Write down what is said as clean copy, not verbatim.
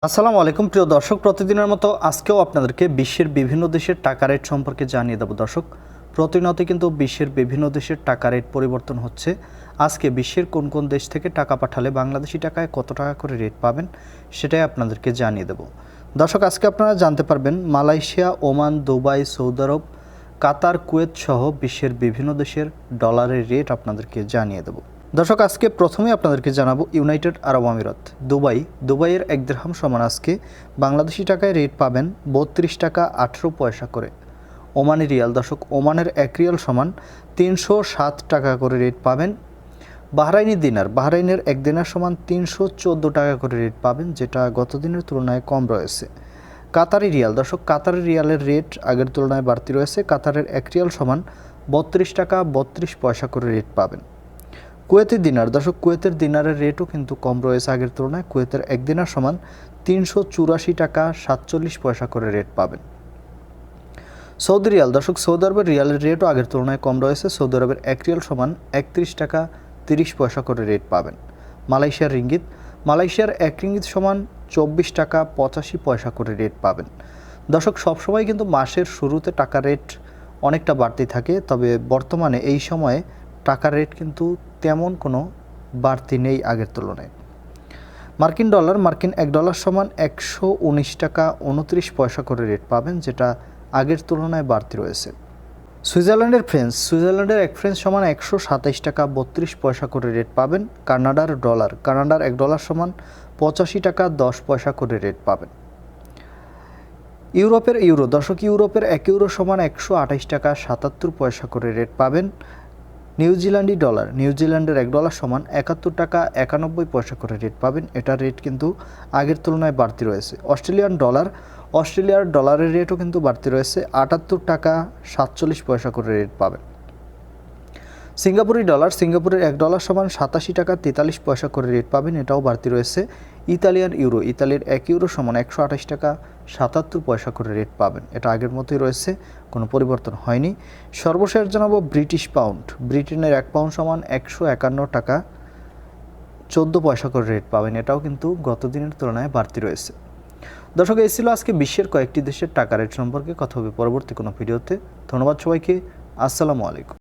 আসসালামু আলাইকুম প্রিয় দর্শক, প্রতিদিনের মতো আজকেও আপনাদেরকে বিশ্বের বিভিন্ন দেশের টাকা রেট সম্পর্কে জানিয়ে দেব। দর্শক, প্রতিনিয়ত কিন্তু বিশ্বের বিভিন্ন দেশের টাকা রেট পরিবর্তন হচ্ছে। আজকে বিশ্বের কোন কোন দেশ থেকে টাকা পাঠালে বাংলাদেশি টাকায় কত টাকা করে রেট পাবেন সেটাই আপনাদেরকে জানিয়ে দেব। দর্শক, আজকে আপনারা জানতে পারবেন মালয়েশিয়া, ওমান, দুবাই, সৌদি আরব, কাতার, কুয়েত সহ বিশ্বের বিভিন্ন দেশের ডলারের রেট আপনাদেরকে জানিয়ে দেব। দর্শক, আজকে প্রথমে আপনাদেরকে জানাবো ইউনাইটেড আরব আমিরাত দুবাইয়ের 1 দিরহাম সমান আজকে বাংলাদেশি টাকায় রেট পাবেন 32 টাকা 18 পয়সা করে। ওমানি রিয়াল, দর্শক ওমানের 1 রিয়াল সমান 307 টাকা করে রেট পাবেন। বাহরাইনি দিনার, বাহরাইনের 1 দিনার সমান 314 টাকা করে রেট পাবেন, যেটা গত দিনের তুলনায় কম রয়েছে। কাতারি রিয়াল, দর্শক কাতারি রিয়ালের রেট আগের তুলনায় বাড়তি রয়েছে। কাতারের 1 রিয়াল সমান 32 টাকা 32 পয়সা করে রেট পাবেন। কুয়েতি দিনার, দর্শক কুয়েতের দিনারের রেটও কিন্তু কম রয়েছে আগের তুলনায়। কুয়েতের 1 দিনার সমান 384 টাকা 47 পয়সা করে রেট পাবেন। সৌদি রিয়াল, দর্শক সৌদি আরবের রিয়ালের রেটও আগের তুলনায় কম রয়েছে। সৌদি আরবের 1 রিয়াল সমান 31 টাকা 30 পয়সা করে রেট পাবেন। মালয়েশিয়ার 1 রিঙ্গিত সমান 24 টাকা 85 পয়সা করে রেট পাবেন। দর্শক, সবসময় কিন্তু মাসের শুরুতে টাকা রেট অনেকটা বাড়তি থাকে, তবে বর্তমানে এই সময়ে টাকার রেট কিন্তু তেমন কোনো বাড়তি নেই আগের তুলনায়। মার্কিন $1 সমান 119 টাকা 29 পয়সা করে রেট পাবেন, যেটা আগের তুলনায় বাড়তি রয়েছে। সুইজারল্যান্ডের 1 ফ্রেন্স সমান 127 টাকা 32 পয়সা করে রেট পাবেন। কানাডার $1 সমান 85 টাকা 10 পয়সা করে রেট পাবেন। ইউরোপের ইউরো, দর্শক ইউরোপের 1 ইউরো সমান 128 টাকা 77 পয়সা করে রেট পাবেন। নিউজিল্যান্ডের $1 সমান 71 টাকা 91 পয়সা করে রেট পাবেন, এটার রেট কিন্তু আগের তুলনায় বাড়তি রয়েছে। অস্ট্রেলিয়ার ডলারের রেটও কিন্তু বাড়তি রয়েছে, 78 টাকা 47 পয়সা করে রেট পাবেন। সিঙ্গাপুরের $1 সমান 87 টাকা 43 পয়সা করে রেট পাবেন, এটাও বাড়তি রয়েছে। ইতালির 1 ইউরো সমান 128 টাকা 77 পয়সা করে রেট পাবেন, এটা আগের মতোই রয়েছে, কোনো পরিবর্তন হয়নি। সর্বশেষ জানাবো ব্রিটিশ পাউন্ড। ব্রিটেনের 1 পাউন্ড সমান 151 টাকা 14 পয়সা করে রেট পাবেন, এটাও কিন্তু গত দিনের তুলনায় বাড়তি রয়েছে। দর্শক, এই ছিল আজকে বিশ্বের কয়েকটি দেশের টাকা রেট সম্পর্কে। কথা হবে পরবর্তী কোনো ভিডিওতে। ধন্যবাদ সবাইকে। আসসালামু আলাইকুম।